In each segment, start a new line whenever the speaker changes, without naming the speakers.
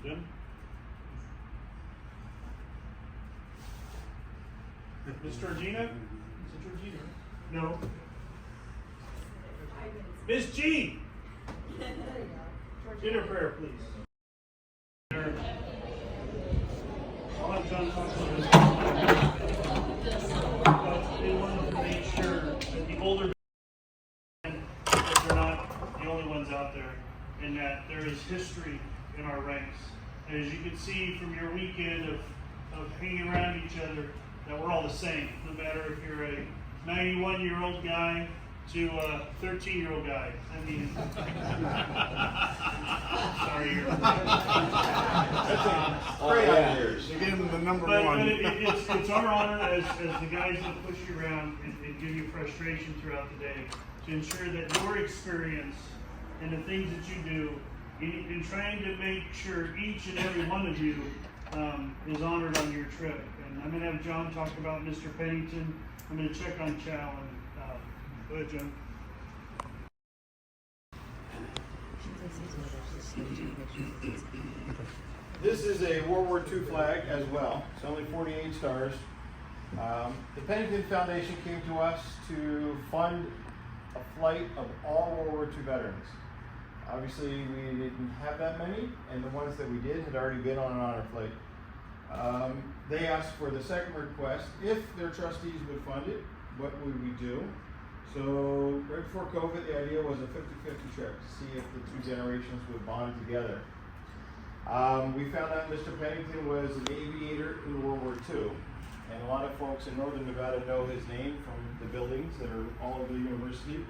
Jim? Miss Georgina? Is it Georgina? No. Miss G! Dinner prayer, please. I'll have John talk about this. But they wanted to make sure that the older that they're not the only ones out there, and that there is history in our ranks. And as you can see from your weekend of hanging around each other, that we're all the same, no matter if you're a 91-year-old guy to a 13-year-old guy. I mean, sorry, you're
years. Again, the number one.
But it's our honor as the guys that push you around and give you frustration throughout the day to ensure that your experience and the things that you do in trying to make sure each and every one of you is honored on your trip. And I'm going to have John talk about Mr. Pennington. I'm going to check on Chow. And go ahead, John.
This is a World War II flag as well. It's only 48 stars. The Pennington Foundation came to us to fund a flight of all World War II veterans. Obviously, we didn't have that many, and the ones that we did had already been on an honor flight. They asked for the second request, if their trustees would fund it, what would we do? So right before COVID, the idea was a 50-50 trip to see if the two generations would bond together. We found out Mr. Pennington was an aviator in World War II, and a lot of folks in Northern Nevada know his name from the buildings that are all over the university.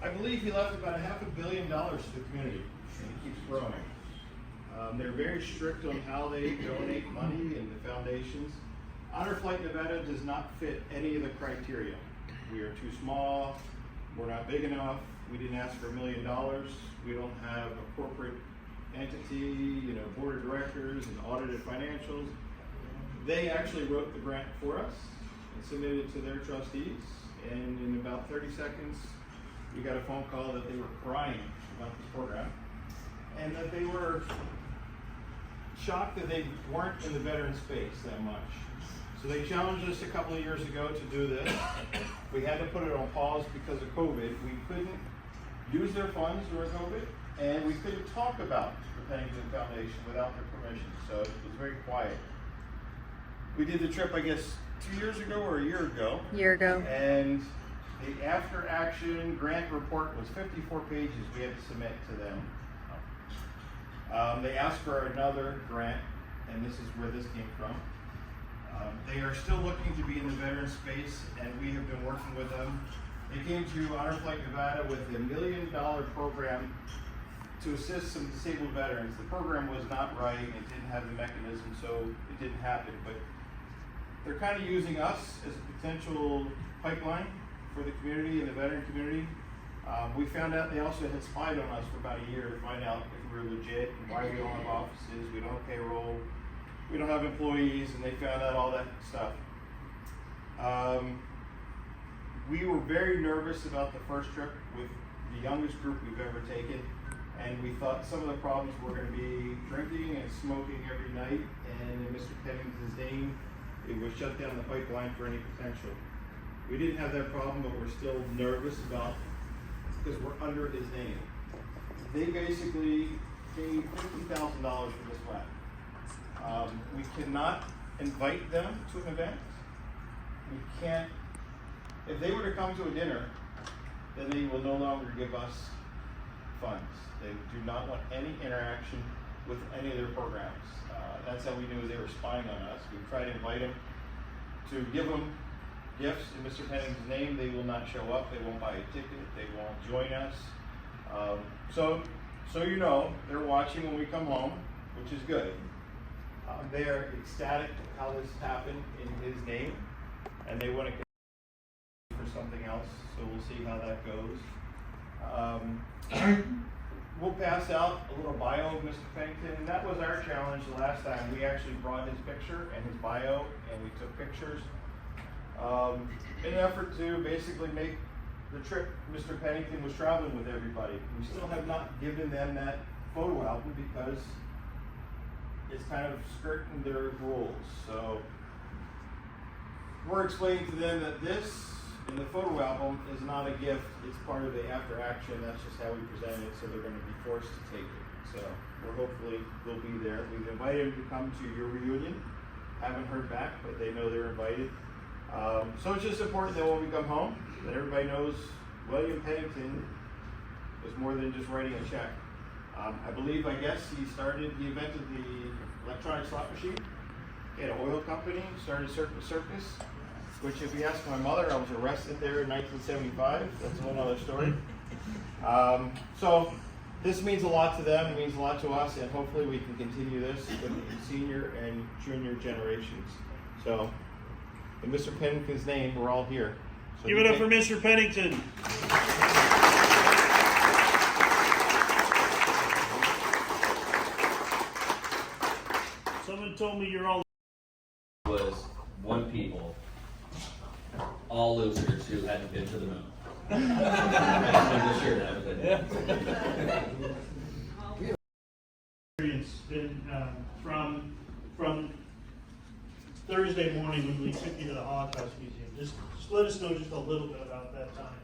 I believe he left about $500 million to the community, and it keeps growing. They're very strict on how they donate money and the foundations. Honor Flight Nevada does not fit any of the criteria. We are too small, we're not big enough, we didn't ask for $1 million, we don't have a corporate entity, board of directors and audited financials. They actually wrote the grant for us and submitted it to their trustees, and in about 30 seconds, we got a phone call that they were crying about the program and that they were shocked that they weren't in the veteran space that much. So they challenged us a couple of years ago to do this. We had to put it on pause because of COVID. We couldn't use their funds during COVID, and we couldn't talk about the Pennington Foundation without their permission, so it was very quiet. We did the trip, I guess, 2 years ago or a year ago. And the after action grant report was 54 pages we had to submit to them. They asked for another grant, and this is where this came from. They are still looking to be in the veteran space, and we have been working with them. They came to Honor Flight Nevada with a $1 million program to assist some disabled veterans. The program was not right, it didn't have the mechanism, so it didn't happen. But they're kind of using us as a potential pipeline for the community and the veteran community. We found out they also had spied on us for about a year to find out if we were legit and why we don't have offices, we don't have payroll, we don't have employees, and they found out all that stuff. We were very nervous about the first trip with the youngest group we've ever taken, and we thought some of the problems were going to be drinking and smoking every night, and in Mr. Pennington's name, it would shut down the pipeline for any potential. We didn't have that problem, but we're still nervous about, because we're under his name. They basically paid $50,000 for this flag. We cannot invite them to an event. We can't, if they were to come to a dinner, then they will no longer give us funds. They do not want any interaction with any of their programs. That's how we knew they were spying on us. We tried to invite them to give them gifts in Mr. Pennington's name. They will not show up. They won't buy a ticket. They won't join us. So you know, they're watching when we come home, which is good. They are ecstatic how this happened in his name, and they want to for something else, so we'll see how that goes. We'll pass out a little bio of Mr. Pennington, and that was our challenge the last time. We actually brought his picture and his bio, and we took pictures in an effort to basically make the trip Mr. Pennington was traveling with everybody. We still have not given them that photo album because it's kind of skirting their rules. So we're explaining to them that this in the photo album is not a gift, it's part of the after action, that's just how we present it, so they're going to be forced to take it. So hopefully they'll be there. We've invited them to come to your reunion. Haven't heard back, but they know they're invited. So it's just important that when we come home, that everybody knows William Pennington was more than just writing a check. I guess he invented the electronic slot machine. He had an oil company, started Circus, which if you ask my mother, I was arrested there in 1975. That's a whole other story. So this means a lot to them, it means a lot to us, and hopefully we can continue this with the senior and junior generations. So in Mr. Pennington's name, we're all here. So
give it up for Mr. Pennington. Someone told me you're all
was one people, all losers who hadn't been to the moon. I just wanted to share that with you.
Experience been from Thursday morning when we took you to the Holocaust Museum. Just let us know just a little bit about that time.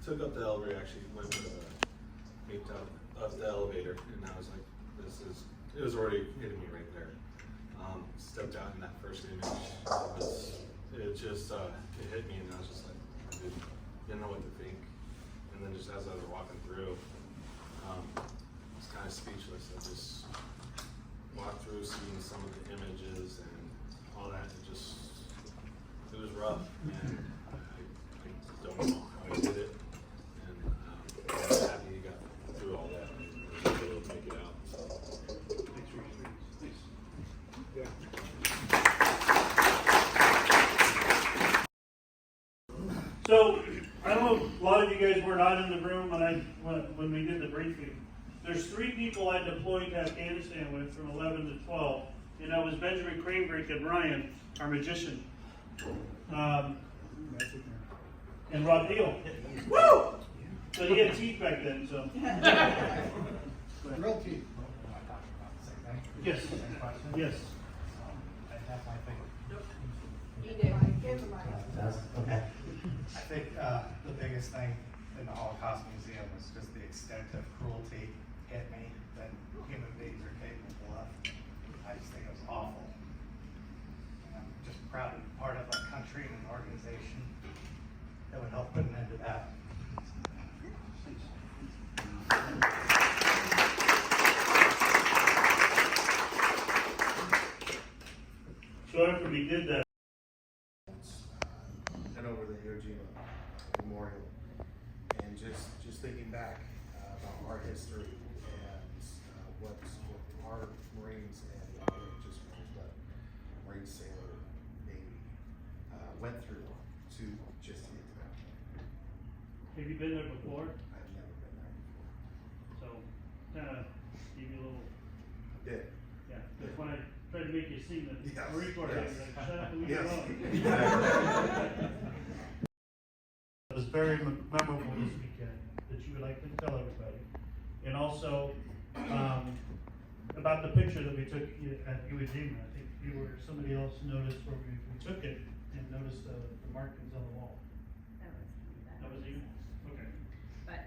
Took up the elevator, actually went to meet up the elevator, and I was like, it was already hitting me right there. Stepped out in that first image, it hit me, and I was just like, I didn't know what to think. And then just as I was walking through, I was kind of speechless. I just walked through, seeing some of the images and all that. It was rough, and I don't know how I did it. And I'm happy you got through all that and was able to make it out.
Thanks for your experience. Thanks. So, I don't know, a lot of you guys were not in the room when we did the briefing. There's 3 people I deployed to Afghanistan with from 11 to 12, and that was Benjamin Cranebreak and Ryan, our magician. And Rob Deal. Woo! So he had teeth back then, so.
Real teeth.
Yes. Yes.
I have my thing.
You do.
Does? Okay. I think the biggest thing in the Holocaust Museum was just the extent of cruelty hit me that human beings are capable of. I just think it was awful. And I'm just proud to be part of a country and an organization that would help put an end to that.
So after we did that,
and over the Iwo Jima Memorial, and just thinking back about our history and what our Marines and just the Marine Sailor Navy went through to just get to that.
have you been there before?
I've never been there before.
So, kind of give you a little,
Did.
yeah. That's when I tried to make you sing the
Yes,
Marine Corps.
yes.
Like, shut up and leave
Yes.
it alone. It was very memorable this weekend that you would like to tell everybody. And also, about the picture that we took at Iwo Jima. I think somebody else noticed where we took it and noticed the markings on the wall. That was you? Okay.
But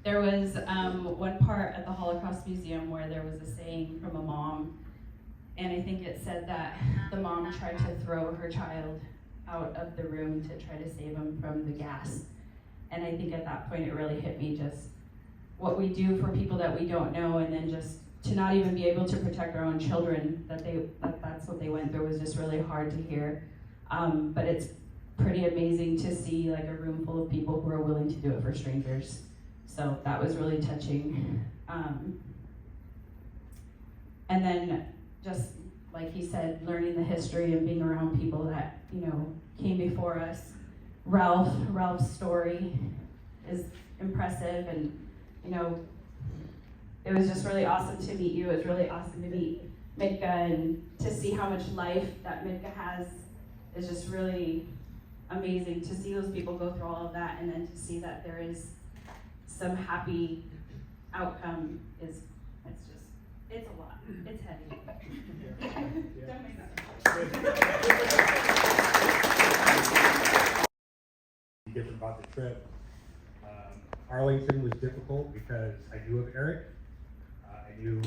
there was one part at the Holocaust Museum where there was a saying from a mom, and I think it said that the mom tried to throw her child out of the room to try to save him from the gas. And I think at that point it really hit me just what we do for people that we don't know, and then just to not even be able to protect our own children, that's what they went through was just really hard to hear. But it's pretty amazing to see like a room full of people who are willing to do it for strangers. So that was really touching. And then just like he said, learning the history and being around people that, came before us. Ralph's story is impressive, and it was just really awesome to meet you. It was really awesome to meet Mitka, and to see how much life that Mitka has is just really amazing to see those people go through all of that, and then to see that there is some happy outcome is, it's a lot, it's heavy. Don't make that.
Different about the trip. Arlington was difficult because I knew of Eric. I knew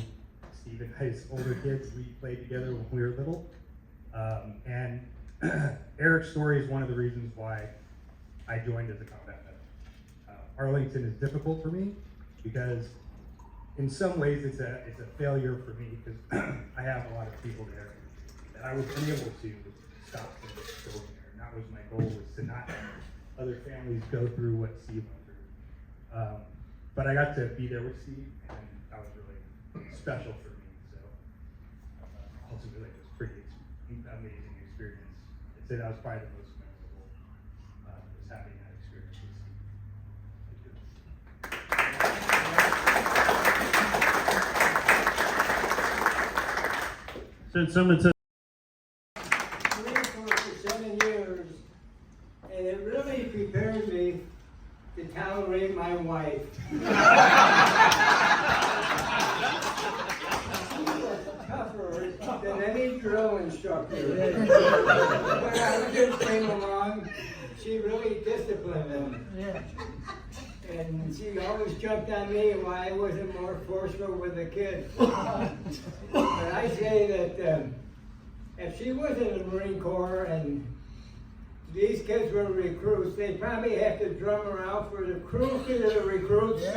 Steve and I's older kids. We played together when we were little. And Eric's story is one of the reasons why I joined as a combat vet. Arlington is difficult for me because in some ways it's a failure for me because I have a lot of people there that I was unable to stop from going there. And that was my goal, was to not have other families go through what Steve went through. But I got to be there with Steve, and that was really special for me. So ultimately, it was pretty amazing experience. I'd say that was probably the most memorable, was having that experience with Steve.
So someone said,
For 7 years, and it really prepared me to tolerate my wife. She was tougher than any drill instructor. When our kids came along, she really disciplined them. And she always jumped on me why I wasn't more forceful with the kids. But I say that if she was in the Marine Corps and these kids were recruits, they probably have to drum her out for the cruelty of the recruits. They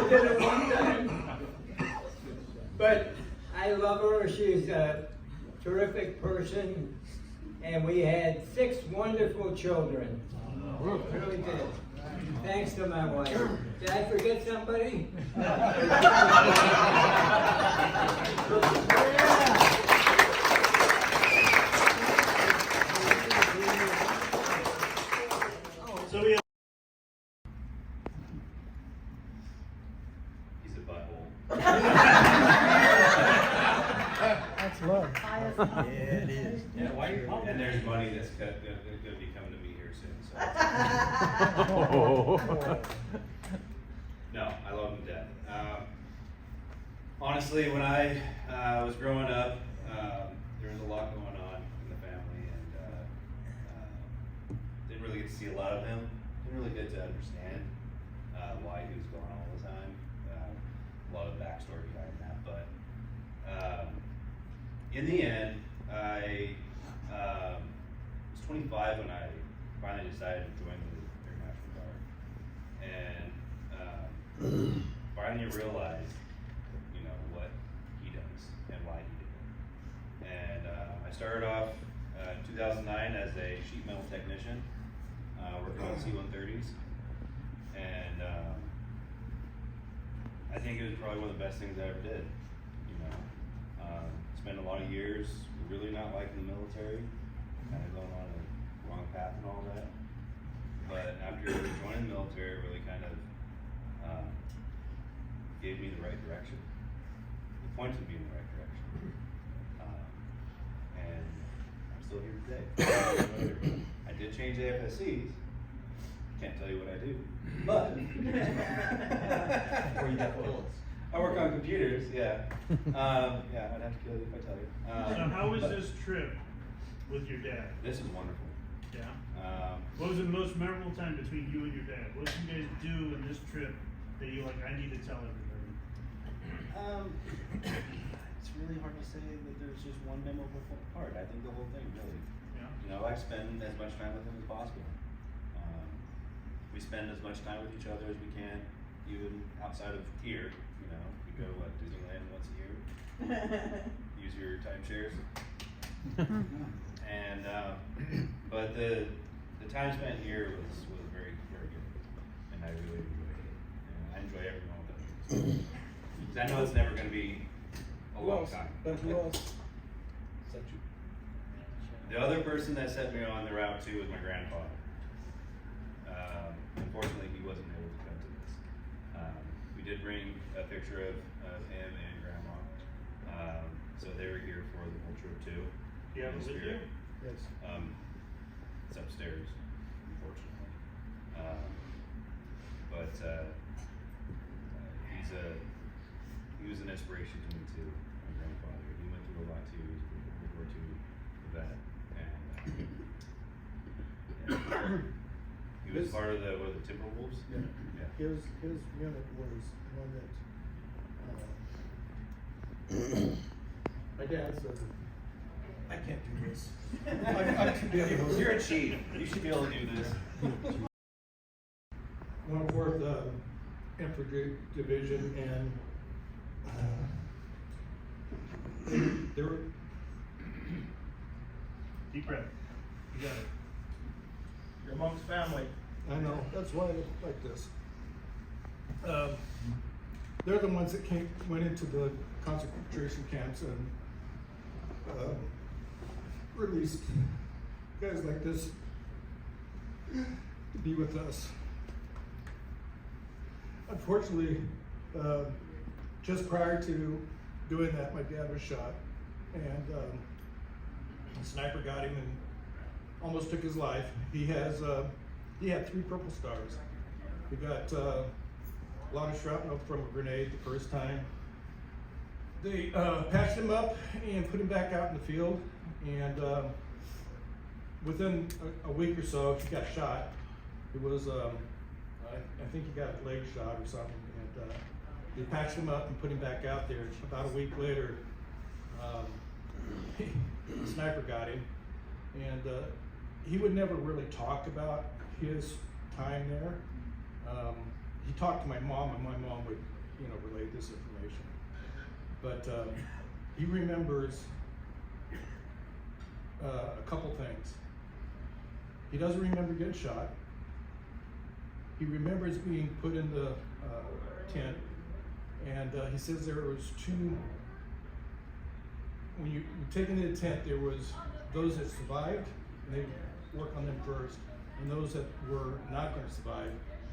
did it one time. But I love her. She's a terrific person. And we had 6 wonderful children. Really did. Thanks to my wife. Did I forget somebody?
so we have
He's a butthole.
That's love.
Yeah, it is.
Yeah, why are you pumping? And there's money that's gonna be coming to me here soon, so. No, I love him to death. Honestly, when I was growing up, there was a lot going on in the family, and didn't really get to see a lot of him. Didn't really get to understand why he was gone all the time. A lot of backstory behind that, but in the end, I was 25 when I finally decided to join the Air National Guard, and finally realized, you know, what he does and why he did it. And I started off in 2009 as a sheet metal technician, working on C-130s, and I think it was probably one of the best things I ever did. You know, spent a lot of years really not liking the military, kind of going on a wrong path and all that. But after joining the military, it really kind of gave me the right direction. It pointed me in the right direction. And I'm still here today. I did change AFSCs. Can't tell you what I do, but
Or you got bullets.
I work on computers. Yeah, yeah. I'd have to kill you if I tell you.
So how was
but
this trip with your dad?
This is wonderful.
Yeah. What was the most memorable time between you and your dad? What did you guys do in this trip that you like? I need to tell everybody.
It's really hard to say that there's just one memorable part. I think the whole thing really.
Yeah.
You know, I spend as much time with him as possible. We spend as much time with each other as we can, even outside of here. You know, we go to Disneyland once a year. Use your timeshares. And but the time spent here was very good, and I really enjoyed it. And I enjoy every moment of it. 'Cause I know it's never going to be a long time.
But who else?
The other person that set me on the route too was my grandfather. Unfortunately, he wasn't able to come to this. We did bring a picture of him and Grandma, so they were here for the whole trip too.
Do you have
In
it with you?
spirit.
Yes.
It's upstairs, unfortunately. but he was an inspiration to me too. My grandfather, he went through a lot too. He was a World War II vet, and he was part of the Timberwolves.
Yeah.
Yeah.
His unit was one that, my dad said, I can't do this. I'm too big.
You're a chief. You should be able to do this.
1/4 Infantry Division, and there were,
Deep breath. You got it.
You're amongst family.
I know, that's why I look like this. They're the ones that went into the concentration camps and released guys like this to be with us. Unfortunately, just prior to doing that, my dad was shot, and a sniper got him and almost took his life. He had 3 purple stars. He got a lot of shrapnel from a grenade the first time. They patched him up and put him back out in the field, and within a week or so, he got shot. It was, I think he got a leg shot or something, and they patched him up and put him back out there. About a week later, the sniper got him, and he would never really talk about his time there. He talked to my mom, and my mom would, relay this information. But he remembers a couple things. He doesn't remember getting shot. He remembers being put in the tent, and he says there was 2. When you take into the tent, there was those that survived, and they work on them first, and those that were not going to survive,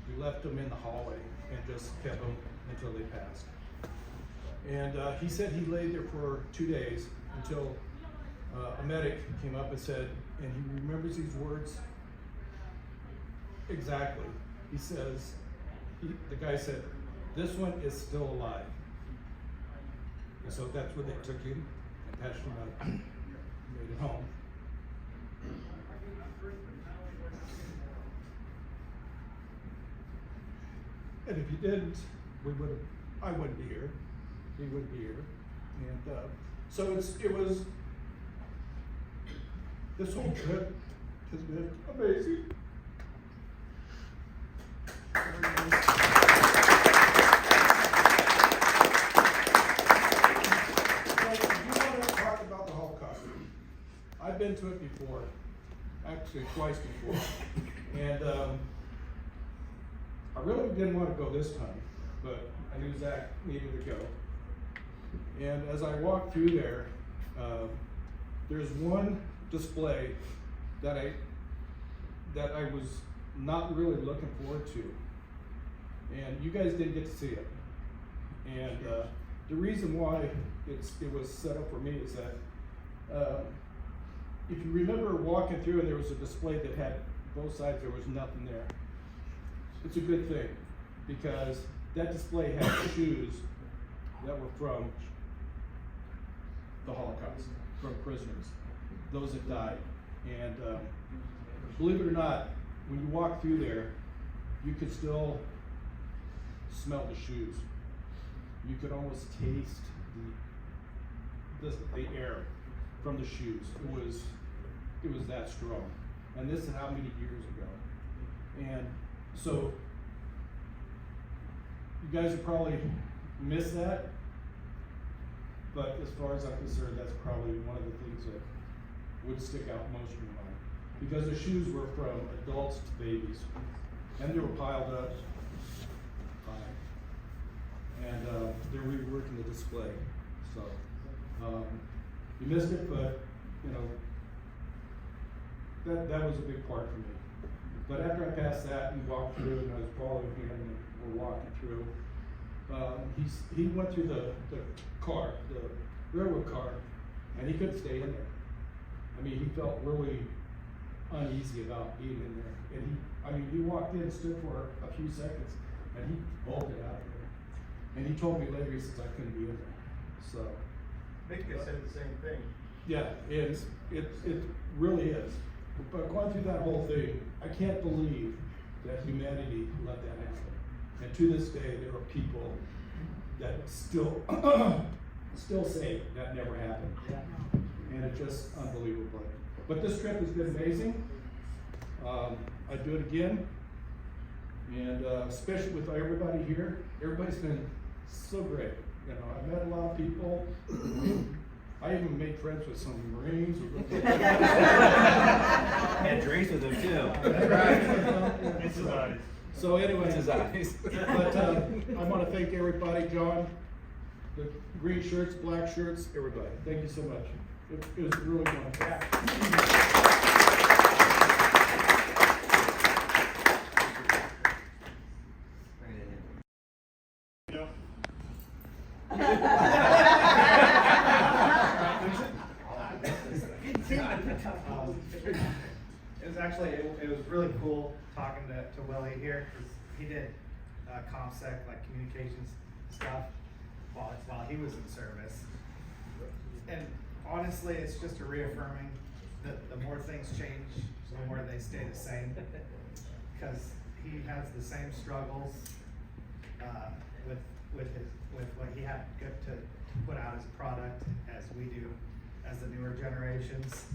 we left them in the hallway and just kept them until they passed. And he said he laid there for 2 days until a medic came up and said, and he remembers these words exactly. He says, the guy said, "This one is still alive." And so that's where they took him and patched him up and made it home. And if he didn't, I wouldn't be here. He wouldn't be here. And so it was, this whole trip has been amazing. I've been to it before, actually twice before, and I really didn't want to go this time, but I knew Zach needed to go. And as I walked through there, there's one display that I was not really looking forward to, and you guys didn't get to see it. And the reason why it was set up for me is that if you remember walking through and there was a display that had both sides, there was nothing there. It's a good thing, because that display had shoes that were from the Holocaust, from prisoners, those that died. And believe it or not, when you walk through there, you could still smell the shoes. You could almost taste the air from the shoes. It was that strong. And this is how many years ago. And so you guys have probably missed that, but as far as I'm concerned, that's probably one of the things that would stick out most in my mind, because the shoes were from adults to babies, and they were piled up high, and they're reworking the display. So you missed it, but that was a big part for me. But after I passed that and walked through, and I was following him, and we're walking through, he went through the car, the railroad car, and he couldn't stay in there. I mean, he felt really
uneasy about being in there. And he walked in, stood for a few seconds, and he bolted out of there. And he told me later, he says, I couldn't be in there. So,
Mick said the same thing.
yeah, it really is. But going through that whole thing, I can't believe that humanity let that happen. And to this day, there are people that still say that never happened. And it's just unbelievable. But this trip has been amazing. I'd do it again. And especially with everybody here, everybody's been so great. You know, I've met a lot of people. I even made friends with some Marines.
Had drinks with him too.
It's his eyes.
So anyway,
It's his eyes.
but I want to thank everybody, John, the green shirts, black shirts, everybody. Thank you so much. It was really fun.
It was really cool talking to Willie here, because he did ComSec, like communications stuff, while he was in service. And honestly, it's just a reaffirming that the more things change, the more they stay the same. Because he has the same struggles with what he had to put out as a product as we do as the newer generations.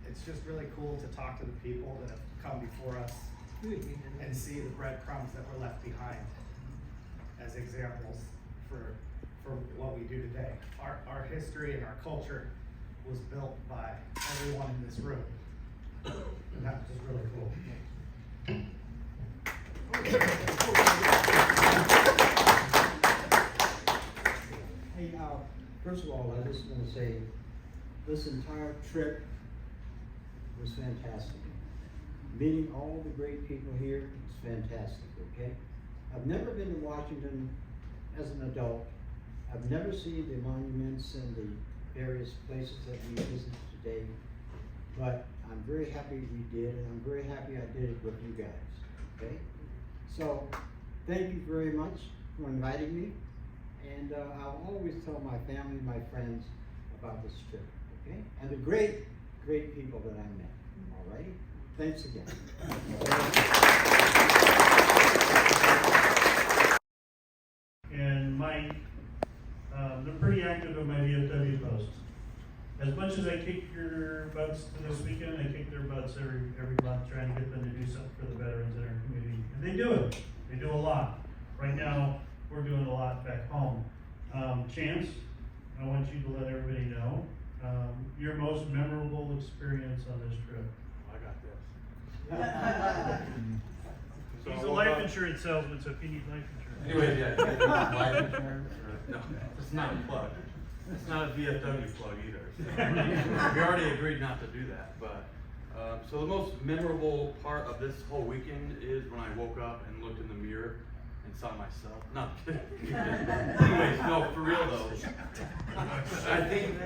It's just really cool to talk to the people that have come before us and see the breadcrumbs that were left behind as examples for what we do today. Our history and our culture was built by everyone in this room, and that was just really cool.
Hey, first of all, I just want to say this entire trip was fantastic. Meeting all the great people here was fantastic, okay? I've never been to Washington as an adult. I've never seen the monuments and the various places that we visited today, but I'm very happy we did, and I'm very happy I did it with you guys, okay? So, thank you very much for inviting me, and I'll always tell my family, my friends about this trip, okay? And the great people that I met, all right? Thanks again.
And Mike, they're pretty active in my VFW posts. As much as I kick your butts this weekend, I kick their butts every month, trying to get them to do something for the veterans in our community. And they do it. They do a lot. Right now, we're doing a lot back home. Chance, I want you to let everybody know your most memorable experience on this trip.
I got this.
He's a life insurance salesman, so if you need life insurance.
Anyways, yeah, life insurance, or, no, it's not a plug. It's not a VFW plug either. We already agreed not to do that, but, so the most memorable part of this whole weekend is when I woke up and looked in the mirror and saw myself. Not kidding. Anyways, no, for real though. I think,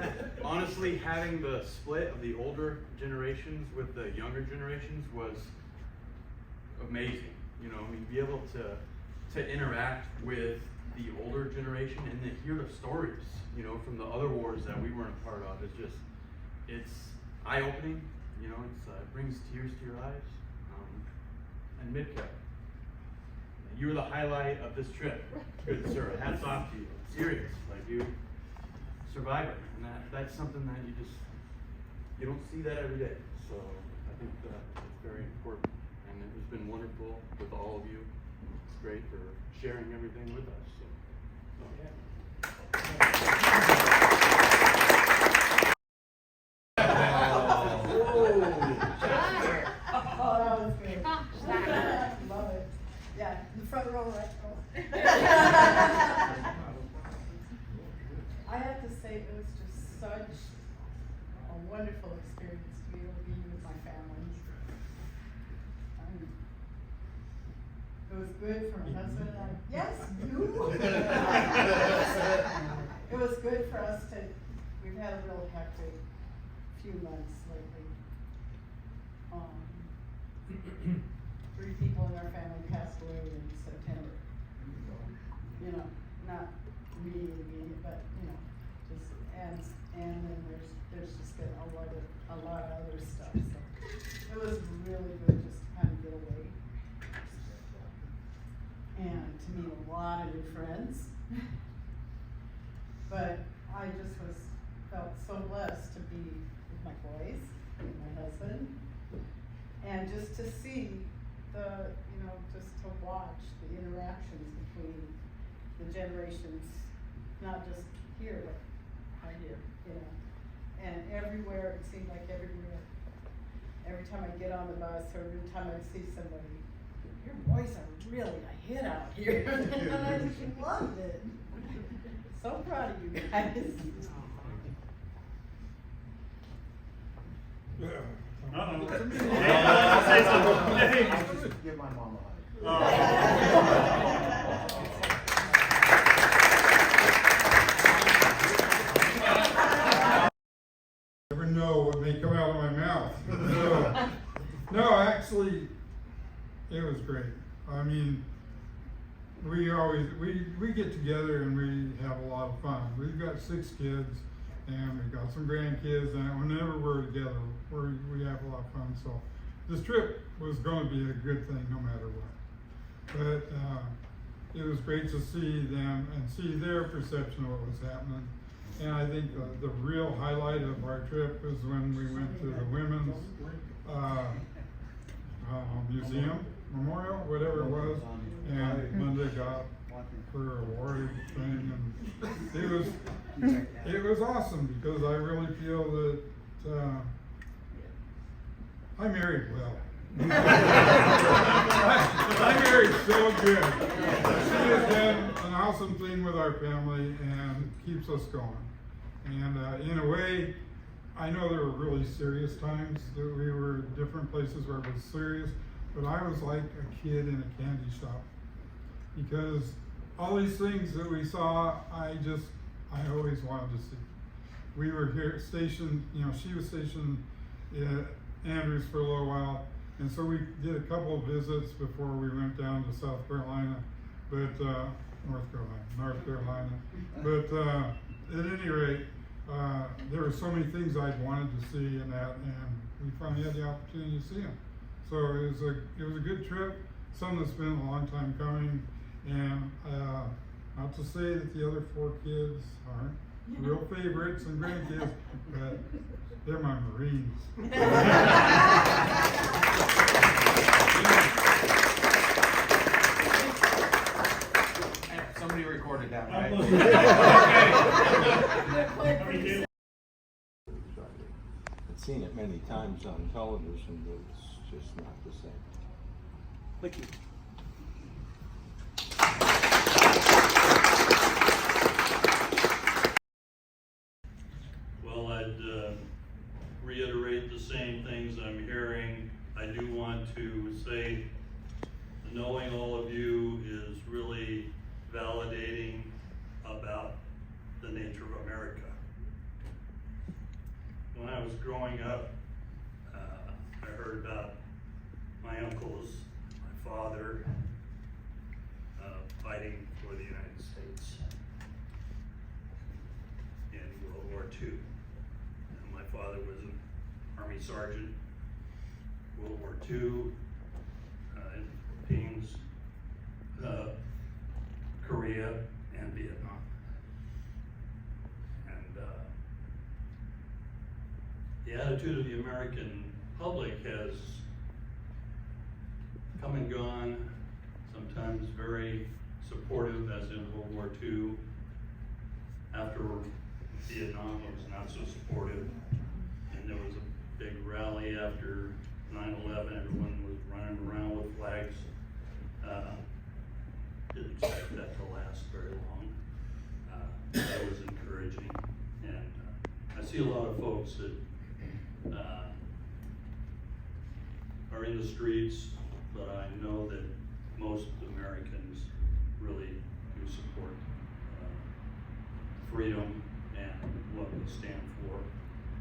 honestly, having the split of the older generations with the younger generations was amazing. You know, I mean, be able to interact with the older generation and to hear the stories, you know, from the other wars that we weren't a part of. It's eye-opening, you know, it brings tears to your eyes. And Midco, you were the highlight of this trip, good sir. Hats off to you. Serious, like you survived it, and that's something that you don't see that every day. So I think that it's very important, and it has been wonderful with all of you. It's great for sharing everything with us.
Love it. Yeah, the front row, right? I have to say, it was just such a wonderful experience to be able to be with my family. It was good for my husband and I. Yes, you. It was good for us to, we've had a real hectic few months lately. you know, not really immediate, but, you know, just, and then there's just been a lot of other stuff, so. It was really good just to kind of get away. And to meet a lot of new friends. But I just felt so blessed to be with my boys and my husband. And just to see just to watch the interactions between the generations, not just here, but right here, you know. And everywhere, it seemed like everywhere, every time I get on the bus or every time I see somebody, your boys are really a hit out here. And I just loved it. So proud of you guys.
Uh-oh.
Say
something. Hey.
I just give my mom a hug.
Never know what may come out of my mouth. So, no, actually, it was great. I mean, we get together and we have a lot of fun. We've got 6 kids and we've got some grandkids, and whenever we're together, we have a lot of fun. So this trip was going to be a good thing no matter what. But it was great to see them and see their perception of what was happening. And I think the real highlight of our trip was when we went to the women's museum, memorial, whatever it was, and Linda got her award thing, and it was awesome because I really feel that I married well. I married so good. She has done an awesome thing with our family and keeps us going. And in a way, I know there were really serious times that we were at different places where it was serious, but I was like a kid in a candy shop because all these things that we saw, I always wanted to see. We were here stationed, she was stationed at Andrews for a little while, and so we did a couple of visits before we went down to South Carolina, but North Carolina. But at any rate, there were so many things I'd wanted to see in that, and we finally had the opportunity to see them. So it was a good trip, something that's been a long time coming, and not to say that the other 4 kids aren't real favorites and grandkids, but they're my Marines.
Somebody recorded that, right?
I've seen it many times on television, but it's just not the same.
Thank you.
Well, I'd reiterate the same things I'm hearing. I do want to say, knowing all of you is really validating about the nature of America. When I was growing up, I heard about my uncles, my father, fighting for the United States in World War II. And my father was an Army sergeant, World War II, in the Philippines, Korea, and Vietnam. And the attitude of the American public has come and gone, sometimes very supportive, as in World War II. After Vietnam, it was not so supportive. And there was a big rally after 9/11, everyone was running around with flags. Didn't expect that to last very long. That was encouraging. And I see a lot of folks that are in the streets, but I know that most Americans really do support freedom and what we stand for.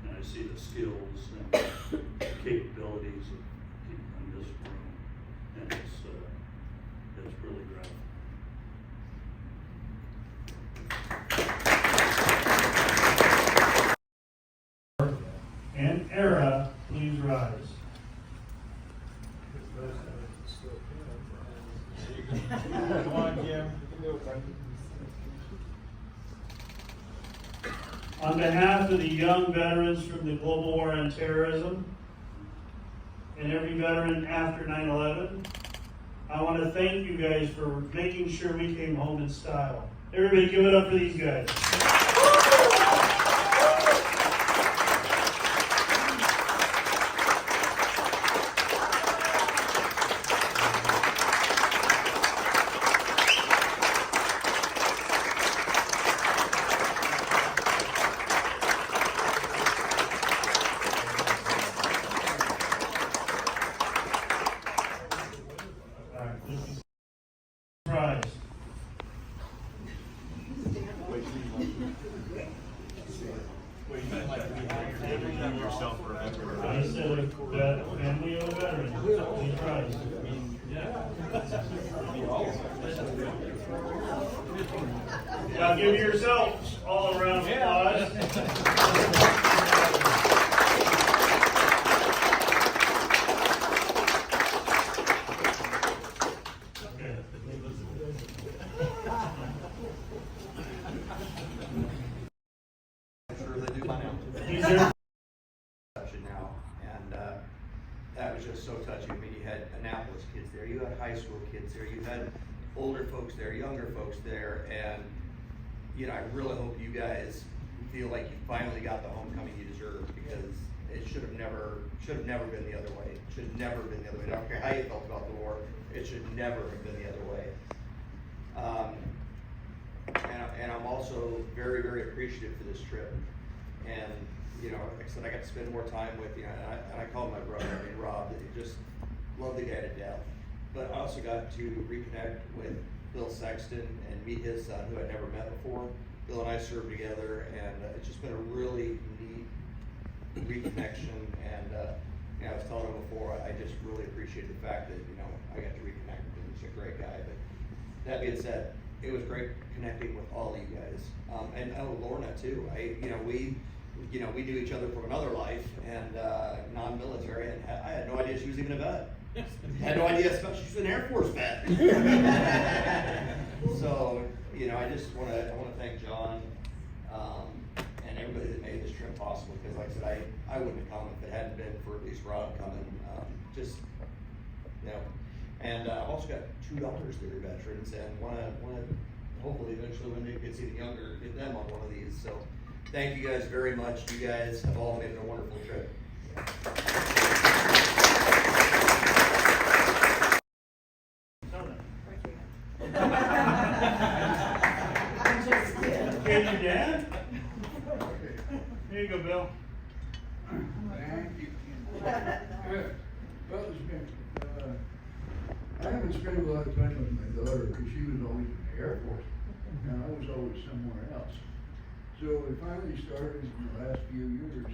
And I see the skills and capabilities of people in this room, and it's really gratifying.
prize.
Come on, Jim. You can do it, buddy.
On behalf of the young veterans from the global war on terrorism and every veteran after 9/11, I want to thank you guys for making sure we came home in style. Everybody give it up for these guys. Prize. I said that family of veterans. The prize. Now give yourselves all a round of applause.
I'm sure they do by now.
These are
Touching now, and that was just so touching. I mean, you had Annapolis kids there, you had high school kids there, you had older folks there, younger folks there, and you know, I really hope you guys feel like you finally got the homecoming you deserve, because it should have never been the other way. It should have never been the other way. I don't care how you felt about the war, it should never have been the other way. And I'm also very, very appreciative for this trip. And, you know, like I said, I got to spend more time with you, and I call him my brother, I mean, Rob, just love the guy to death. But I also got to reconnect with Bill Sexton and meet his son, who I'd never met before. Bill and I served together, and it's just been a really neat reconnection. And, you know, I was telling him before, I just really appreciate the fact that, you know, I got to reconnect with him. He's a great guy. But that being said, it was great connecting with all of you guys, and Lorna too. We knew each other from another life, and non-military, and I had no idea she was even a vet. I had no idea, especially she's an Air Force vet. So, you know, I just want to thank John and everybody that made this trip possible. Because, like I said, I wouldn't have come if it hadn't been for at least Rob coming. Just, you know. And I've also got 2 daughters that are veterans, and want to hopefully eventually, when they get even younger, get them on one of these. So thank you guys very much. You guys have all made it a wonderful trip.
Okay, your dad? Here you go, Bill.
Thank you. Good. Well, it's been, I haven't spent a lot of time with my daughter because she was always in the Air Force and I was always somewhere else. So we finally started in the last few years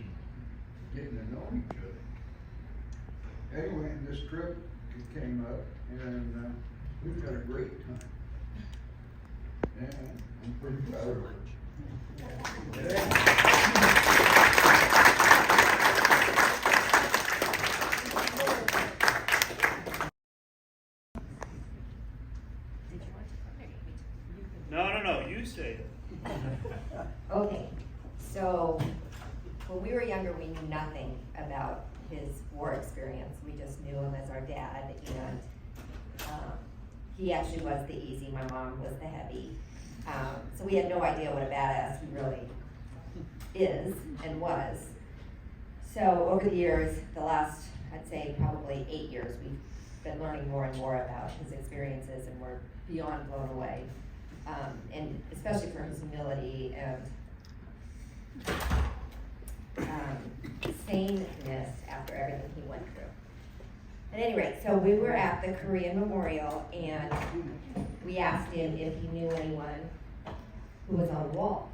getting to know each other. Anyway, this trip came up and we've had a great time. And I'm pretty proud of her.
No, you say it.
Okay, so when we were younger, we knew nothing about his war experience. We just knew him as our dad, and he actually was the easy, my mom was the heavy. So we had no idea what a badass he really is and was. So over the years, the last, I'd say probably 8 years, we've been learning more and more about his experiences, and we're beyond blown away. And especially for his humility and saneness after everything he went through. At any rate, so we were at the Korean Memorial, and we asked him if he knew anyone who was on the wall.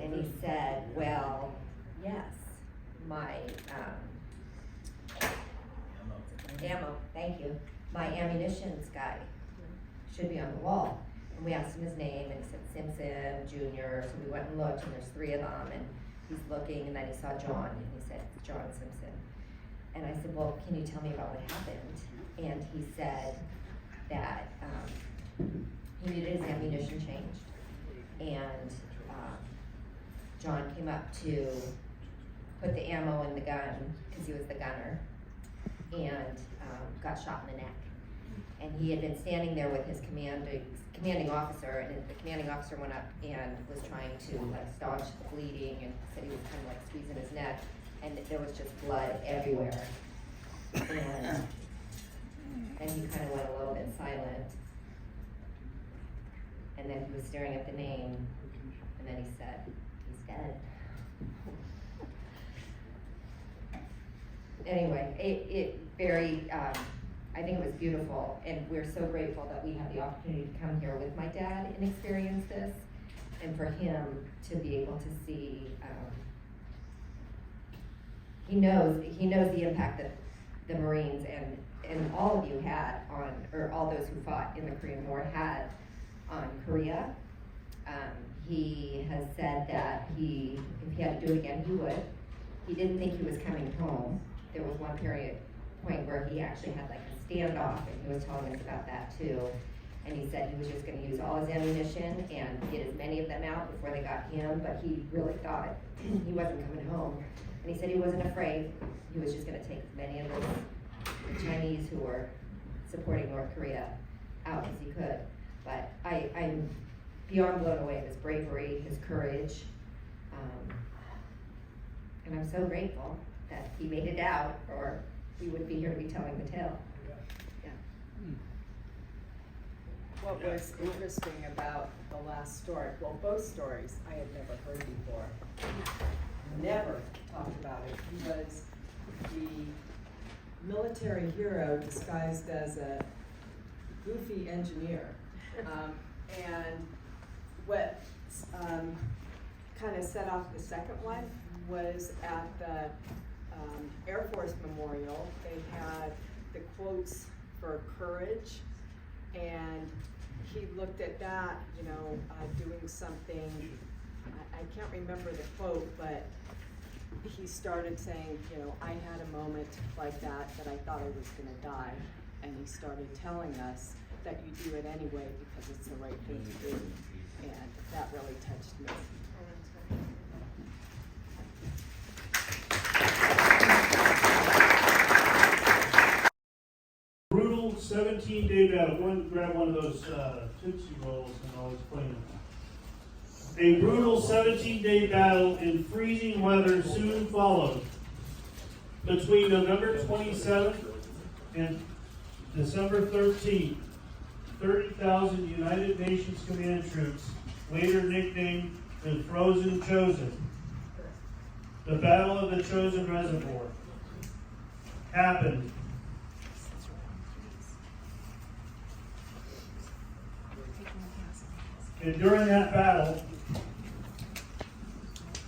And he said, well, yes, my ammo, thank you, my ammunitions guy should be on the wall. And we asked him his name, and he said Simpson Jr., so we went and looked, and there's 3 of them, and he's looking, and then he saw John, and he said, John Simpson. And said, well, can you tell me about what happened? And he said that he needed his ammunition changed. And John came up to put the ammo in the gun, because he was the gunner, and got shot in the neck. And he had been standing there with his commanding officer, and the commanding officer went up and was trying to like staunch the bleeding, and said he was kind of like squeezing his neck, and there was just blood everywhere. And he kind of went a little bit silent, and then he was staring at the name, and then he said, "He's dead." Anyway, it very, I think it was beautiful, and we're so grateful that we had the opportunity to come here with my dad and experience this, and for him to be able to see, he knows the impact that the Marines and all of you had on, or all those who fought in the Korean War had on Korea. He has said that if he had to do it again, he would. He didn't think he was coming home. There was one point where he actually had like a standoff, and he was telling us about that too. And he said he was just gonna use all his ammunition and get as many of them out before they got him, but he really thought he wasn't coming home. And he said he wasn't afraid. He was just gonna take as many of the Chinese who were supporting North Korea out as he could. But I'm beyond blown away of his bravery, his courage, and I'm so grateful that he made it out, or we wouldn't be here to be telling the tale. Yeah.
What was interesting about the last story, well, both stories I had never heard before. Never talked about it. He was the military hero disguised as a goofy engineer. And what kind of set off the second one was at the Air Force Memorial. They had the quotes for courage, and he looked at that, doing something, I can't remember the quote, but he started saying, I had a moment like that I thought I was gonna die, and he started telling us that you do it anyway because it's the right thing to do, and that really touched me.
Brutal 17-day battle. Grab one of those Tootsie Rolls and I'll explain it. A brutal 17-day battle in freezing weather soon followed. Between November 27th and December 13th, 30,000 United Nations Command troops, later nicknamed the Frozen Chosen, the Battle of the Chosen Reservoir, happened. And during that battle,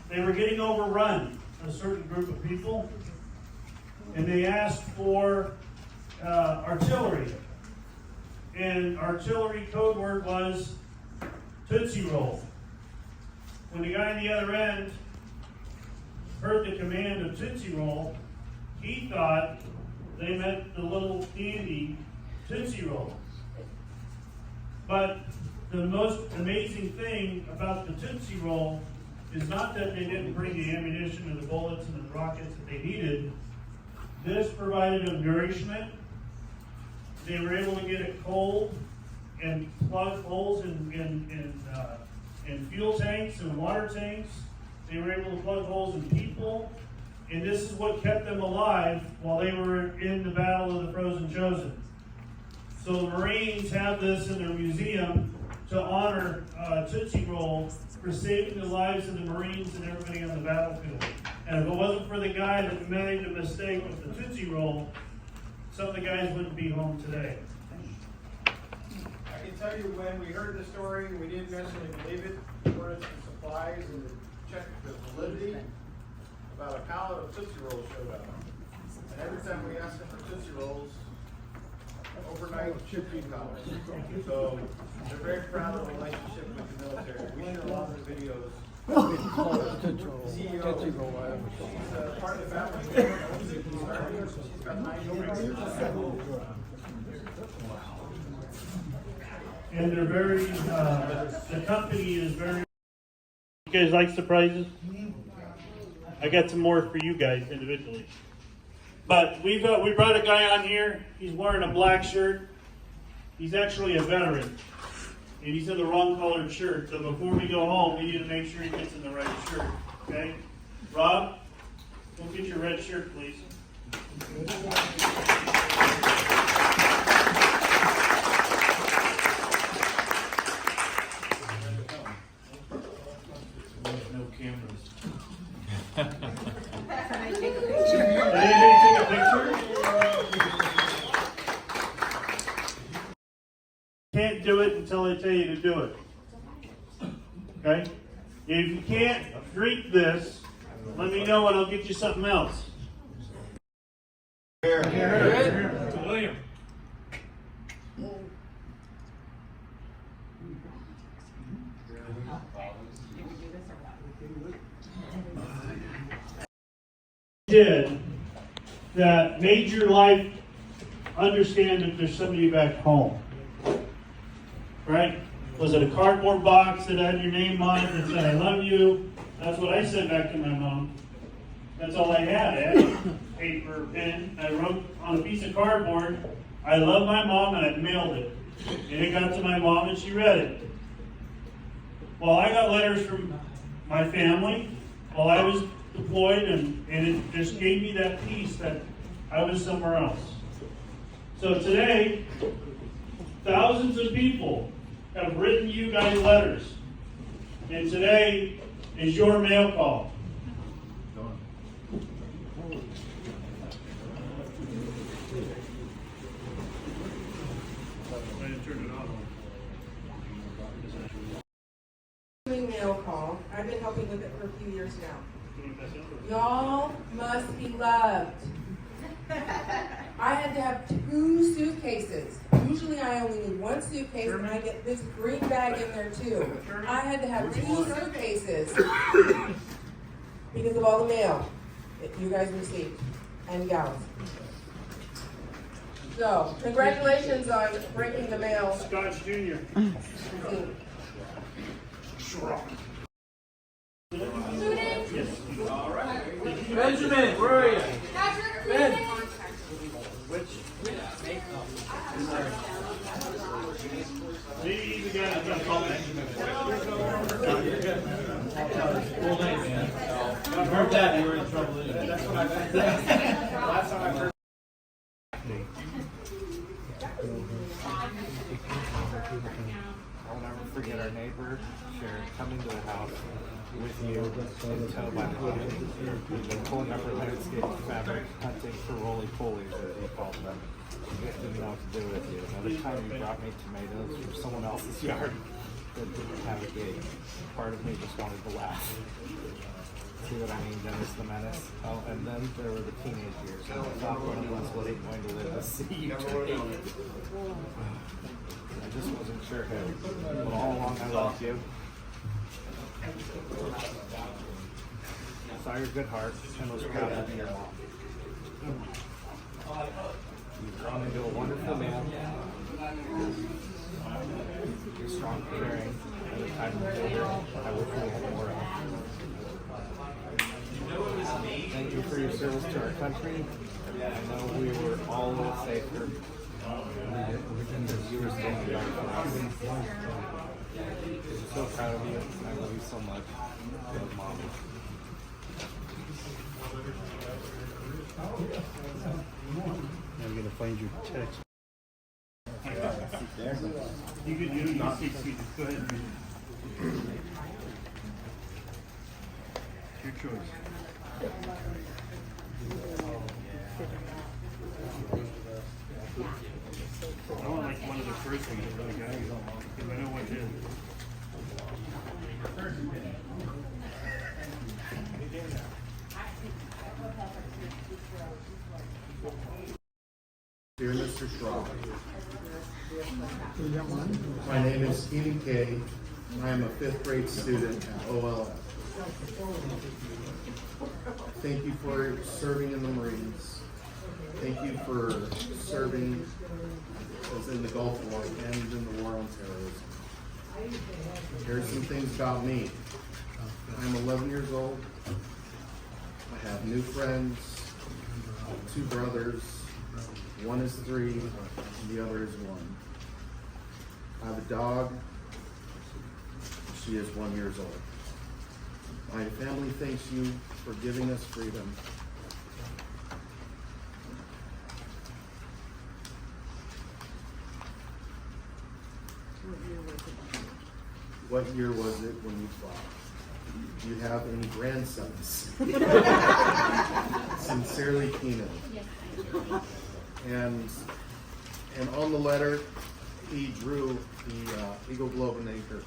they were getting overrun, a certain group of people, and they asked for artillery. And artillery code word was Tootsie Roll. When the guy on the other end heard the command of Tootsie Roll, he thought they meant the little candy Tootsie Roll. But the most amazing thing about the Tootsie Roll is not that they didn't bring the ammunition and the bullets and the rockets that they needed. This provided them nourishment. They were able to get it cold and plug holes in fuel tanks and water tanks. They were able to plug holes in people. And this is what kept them alive while they were in the Battle of the Frozen Chosen. So the Marines have this in their museum to honor Tootsie Roll for saving the lives of the Marines and everybody on the battlefield. And if it wasn't for the guy that made the mistake with the Tootsie Roll, some of the guys wouldn't be home today.
I can tell you when we heard the story, we didn't necessarily believe it. We ordered some supplies and checked the validity. About a pallet of Tootsie Rolls showed up. And every time we asked them for Tootsie Rolls, overnight shipping collars. So they're very proud of the relationship with the military. We share a lot of the videos Part of the family. She's got 9 years.
And they're very, the company is very. You guys like surprises? I got some more for you guys individually. But we brought a guy on here. He's wearing a black shirt. He's actually a veteran. And he's in the wrong colored shirt. So before we go home, we need to make sure he gets in the right shirt. Okay? Rob, go get your red shirt, please. No cameras.
Can I take a picture?
Anybody take a picture? Can't do it until I tell you to do it. Okay? If you can't drink this, let me know and I'll get you something else.
William.
Did that made your life understand that there's somebody back home, right? Was it a cardboard box that had your name on it that said I love you? That's what I said back to my mom. That's all I had. I had paper, pen. I wrote on a piece of cardboard, I love my mom, and I mailed it. And it got to my mom and she read it. Well, I got letters from my family while I was deployed, and it just gave me that peace that I was somewhere else. So today, thousands of people have written you guys letters. And today is your mail call.
Mail call. I've been helping with it for a few years now. Y'all must be loved. I had to have 2 suitcases. Usually I only need 1 suitcase, and I get this green bag in there too. I had to have 2 suitcases because of all the mail that you guys received, and gals. So, congratulations on breaking the mail.
Scotch Jr.
Benjamin, where are you? Ben.
Maybe the guy that's gonna call
Full name, man. I heard that you were in trouble. That's what I meant. Last time I heard.
I'll never forget our neighbor, Sharon, coming to the house with you and tow by the hand. We've been pulling up her landscape fabric, hunting for roly-polies, as he called them. We didn't know what to do with you. Another time you brought me tomatoes from someone else's yard that didn't have a gate. Part of me just wanted to laugh. See what I mean? Dennis the Menace. Oh, and then there were the teenage years. And I thought one of us wasn't going to live to see you today. I just wasn't sure who. But all along I loved you. I saw your good heart and was proud to be your mom. You've grown into a wonderful man. You're strong and caring. At a time of failure, I wish we had more of. Thank you for your service to our country. I know we were all a little safer. You were standing up for us. I'm so proud of you. I love you so much. Love, Mom. I'm gonna find your text.
You can not see. Go ahead. Your choice. I want like one of the first ones that really got you, because I know what it is.
Dear Mr. Schrock, my name is Stephen Kay, and I am a 5th grade student at OLF. Thank you for serving in the Marines. Thank you for serving as in the Gulf War and in the war on terrorism. Here's some things about me. I'm 11 years old. I have new friends, 2 brothers. One is 3, and the other is 1. I have a dog. She is 1 year old. My family thanks you for giving us freedom. What year was it when you fought? Do you have any grandsons? Sincerely, Keenan. And on the letter, he drew the Eagle, Globe, and Anchor.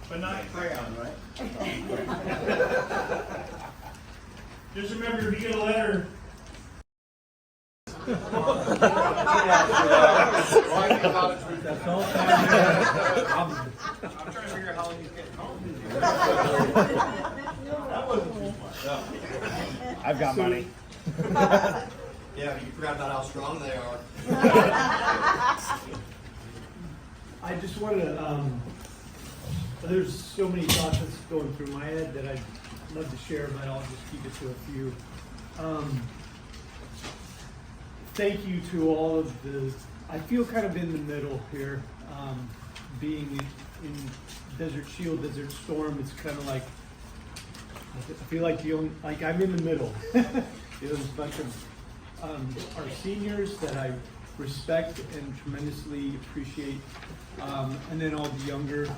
But not crayon, right? Just remember, if you get a letter.
I'm trying to figure out how long he's getting home. That wasn't too much.
I've got money.
Yeah, but you forgot about how strong they are.
I just wanted to, there's so many thoughts that's going through my head that I'd love to share, but I'll just keep it to a few. Thank you to all of the, I feel kind of in the middle here, being in Desert Shield, Desert Storm. It's kind of like, I feel like I'm in the middle. There's a bunch of our seniors that I respect and tremendously appreciate, and then all the younger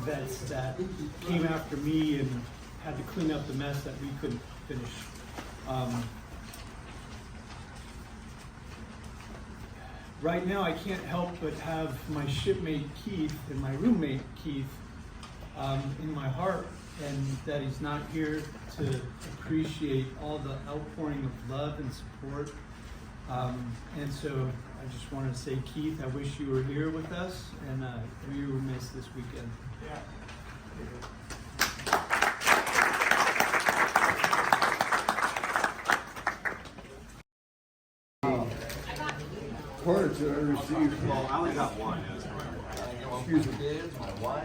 vets that came after me and had to clean up the mess that we couldn't finish. Right now, I can't help but have my shipmate Keith and my roommate Keith in my heart, and that he's not here to appreciate all the outpouring of love and support. And so I just wanted to say, Keith, I wish you were here with us, and we were missed this weekend.
Yeah.
Cards that I received.
Well, I only got one.
Excuse me.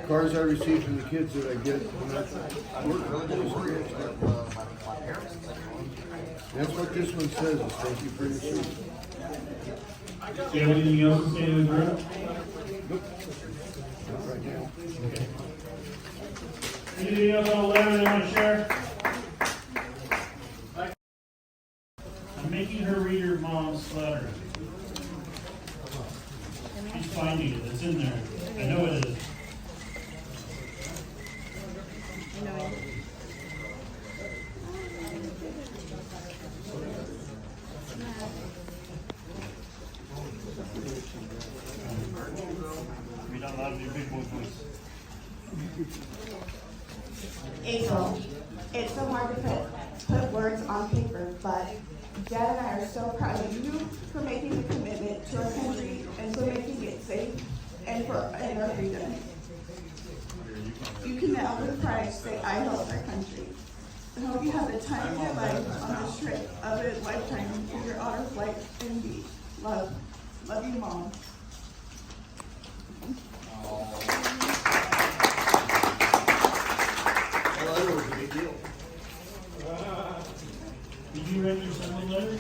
Cards I received from the kids that I get when I work That's what this one says, is thank you for your service.
Do you have anything else to say to the group?
Nope. Not right now.
Okay. Anything else on the letter they want to share? I'm making her read her mom's letter. She's finding it. It's in there. I know it is. Read out loud in your big boy voice.
April, it's so hard to put words on paper, but Dad and I are so proud of you for making the commitment to our country and for making it safe and our freedom. You can now with pride say, I love our country. I hope you have the time of your life on this trip of a lifetime for your honor flight and beach. Love. Love you, Mom.
Well, that was a big deal.
Did you write your son a letter?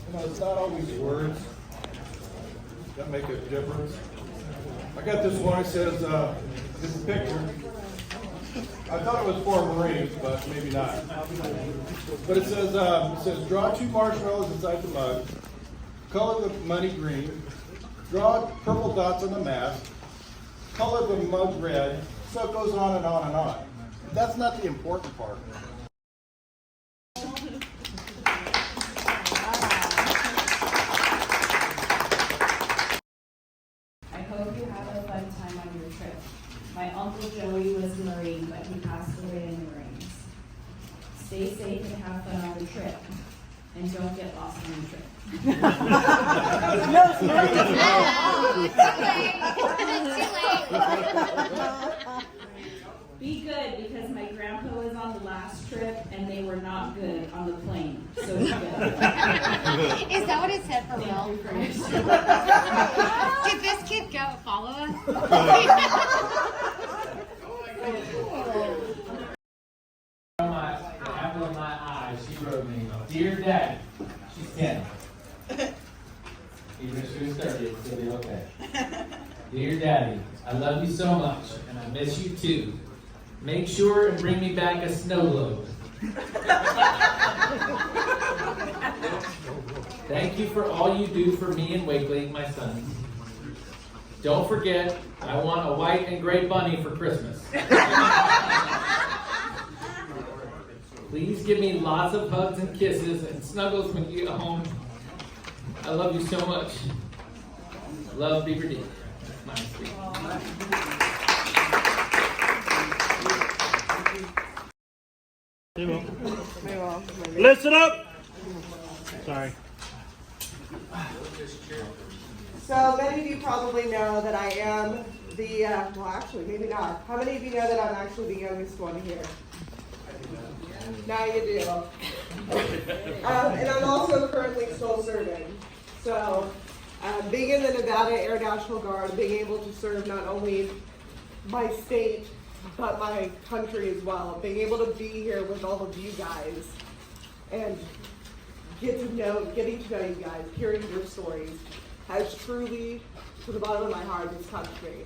You know, it's not always words that make a difference. I got this one, it says, this picture. I thought it was for Marines, but maybe not. But it says, draw 2 marshmallows inside the mug, color the money green, draw purple dots on the mask, color the mug red, so it goes on and on and on. That's not the important part.
I hope you have a fun time on your trip. My Uncle Joey was a Marine, but he passed away in the Marines. Stay safe and have fun on the trip. and don't get lost on the trip. Be good, because my grandpa was on the last trip and they were not good on the plane. So be good.
Is that what it said for real? Did this kid go follow us?
The apple of my eye, she wrote me, "Dear Daddy," she's 10. Even if she was 30, it'd still be okay. "Dear Daddy, I love you so much, and I miss you too. Make sure and bring me back a snow load. Thank you for all you do for me and Wakely, my son. Don't forget, I want a white and gray bunny for Christmas. Please give me lots of hugs and kisses and snuggles when you get home. I love you so much. Love, Beaver D." Nice.
Listen up! Sorry.
So many of you probably know that I am the, well actually maybe not. How many of you know that I'm actually the youngest one here? Now you do. And I'm also currently still serving. So being in the Nevada Air National Guard, being able to serve not only my state, but my country as well. Being able to be here with all of you guys and getting to know you guys, hearing your stories, has truly, to the bottom of my heart, has touched me.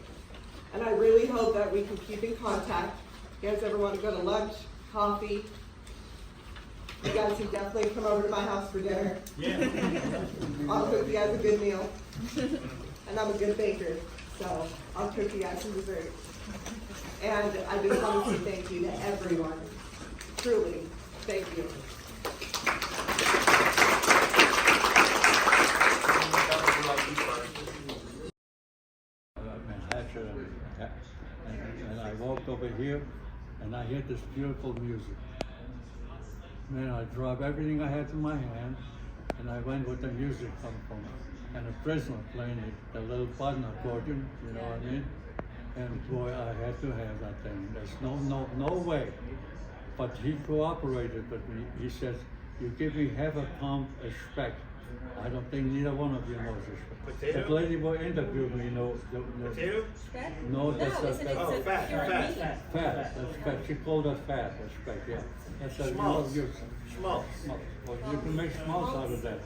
And I really hope that we can keep in contact. You guys ever want to go to lunch, coffee? You guys can definitely come over to my house for dinner. Yeah. I'll cook you guys a good meal. And I'm a good baker, so I'll cook you guys some dessert. And I just want to say thank you to everyone. Truly, thank you.
And I walked over here and I heard this beautiful music. Man, I dropped everything I had in my hand and I went with the music from and a prisoner playing the little button accordion, you know what I mean? And boy, I had to have that thing. There's no way. But he cooperated with me. He says, "You give me half a pound of respect." I don't think neither one of you knows respect.
Potato?
That lady who interviewed me knows.
Potato?
No, that's
fat.
Fat. That's fat. She called us fat. Respect. Yeah. That's a
Schmaltz.
Schmaltz. Well, you can make schmaltz out of that.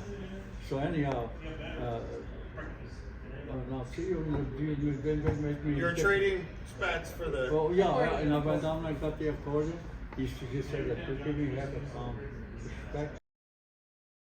So anyhow, now see you make me.
You're trading spats for the.
Oh yeah, and I went down and I got the accordion. He said that you give me half a pound respect.